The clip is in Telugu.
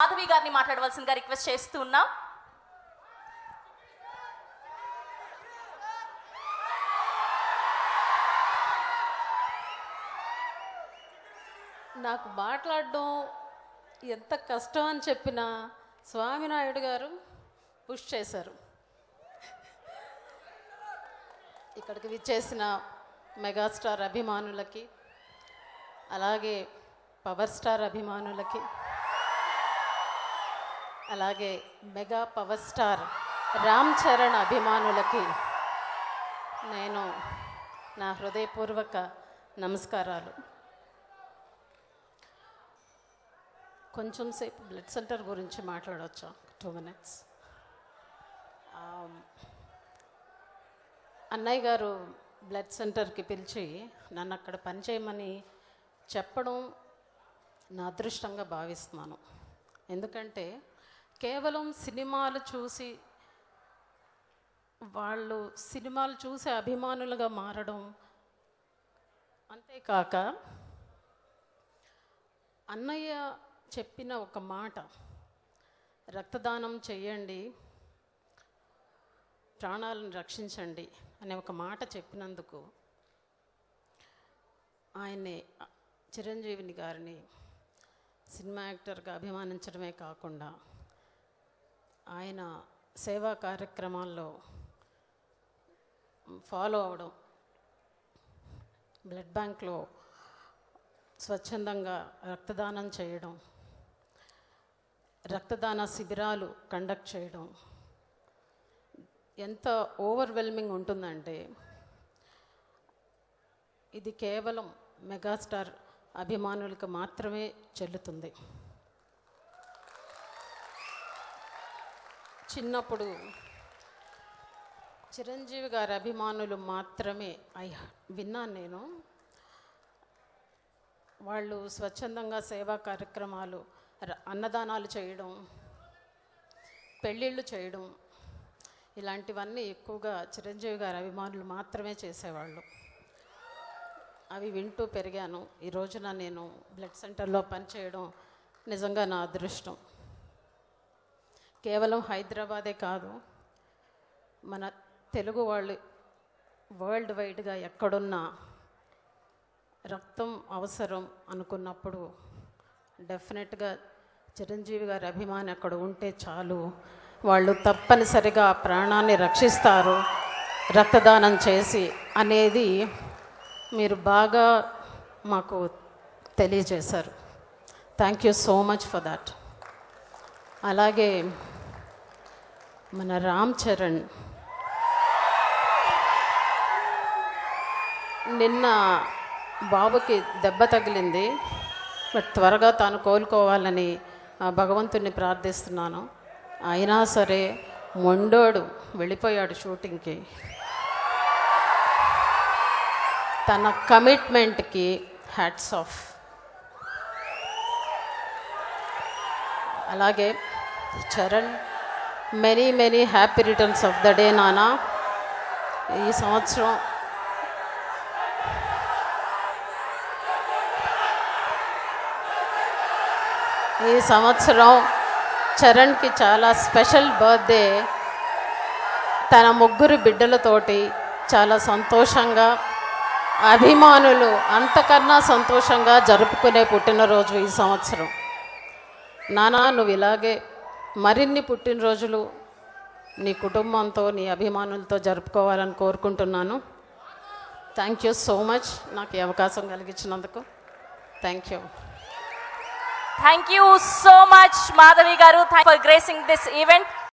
మాధవి గారిని మాట్లాడవలసిందిగా రిక్వెస్ట్ చేస్తున్నా. నాకు మాట్లాడడం ఎంత కష్టం అని చెప్పినా స్వామినాయుడు గారు పుష్ చేశారు. ఇక్కడికి విచ్చేసిన మెగాస్టార్ అభిమానులకి, అలాగే పవర్ స్టార్ అభిమానులకి, అలాగే mega power star Ram Charan అభిమానులకి నేను నా హృదయపూర్వక నమస్కారాలు. కొంచెం సేపు బ్లడ్ సెంటర్ గురించి మాట్లాడవచ్చా? 2 minutes. అన్నయ్య గారు బ్లడ్ సెంటర్కి పిలిచి నన్ను అక్కడ పనిచేయమని చెప్పడం నా అదృష్టంగా భావిస్తున్నాను. ఎందుకంటే కేవలం సినిమాలు చూసి అభిమానులుగా మారడం, అంతేకాక అన్నయ్య చెప్పిన ఒక మాట, రక్తదానం చేయండి, ప్రాణాలను రక్షించండి అనే ఒక మాట చెప్పినందుకు ఆయన్ని, చిరంజీవిని గారిని సినిమా యాక్టర్గా అభిమానించడమే కాకుండా ఆయన సేవా కార్యక్రమాల్లో ఫాలో అవడం, బ్లడ్ బ్యాంక్లో స్వచ్ఛందంగా రక్తదానం చేయడం, రక్తదాన శిబిరాలు కండక్ట్ చేయడం ఎంత ఓవర్వెల్మింగ్ ఉంటుందంటే ఇది కేవలం మెగాస్టార్ అభిమానులకు మాత్రమే చెల్లుతుంది. చిన్నప్పుడు చిరంజీవి గారి అభిమానులు మాత్రమే విన్నాను నేను. వాళ్ళు స్వచ్ఛందంగా సేవా కార్యక్రమాలు, అన్నదానాలు చేయడం, పెళ్ళిళ్ళు చేయడం, ఇలాంటివన్నీ ఎక్కువగా చిరంజీవి గారి అభిమానులు మాత్రమే చేసేవాళ్ళు. అవి వింటూ పెరిగాను. ఈ రోజున నేను బ్లడ్ సెంటర్లో పనిచేయడం నిజంగా నా అదృష్టం. కేవలం హైదరాబాదే కాదు, మన తెలుగు వాళ్ళు వరల్డ్ వైడ్గా ఎక్కడున్నా రక్తం అవసరం అనుకున్నప్పుడు డెఫినెట్గా చిరంజీవి గారి అభిమాని అక్కడ ఉంటే చాలు, వాళ్ళు తప్పనిసరిగా ప్రాణాన్ని రక్షిస్తారు రక్తదానం చేసి అనేది మీరు బాగా మాకు తెలియజేశారు. Thank you so much for that. అలాగే మన రామ్ చరణ్ నిన్న బాబుకి దెబ్బ తగిలింది, బట్ త్వరగా తాను కోలుకోవాలని భగవంతుని ప్రార్థిస్తున్నాను. అయినా సరే మొండోడు వెళ్ళిపోయాడు షూటింగ్కి. తన కమిట్మెంట్కి హ్యాట్స్ ఆఫ్. అలాగే Charan, many happy returns of the day నానా. ఈ సంవత్సరం చరణ్కి చాలా స్పెషల్ బర్త్డే. తన 3 బిడ్డలతోటి చాలా సంతోషంగా, అభిమానులు అంతకన్నా సంతోషంగా జరుపుకునే పుట్టినరోజు ఈ సంవత్సరం. నానా, నువ్వు ఇలాగే మరిన్ని పుట్టినరోజులు నీ కుటుంబంతో, నీ అభిమానులతో జరుపుకోవాలని కోరుకుంటున్నాను. థ్యాంక్ యూ సో మచ్ నాకు ఈ అవకాశం కలిగించినందుకు. Thank you. Thank you so much, Madhavi garu, for gracing this event.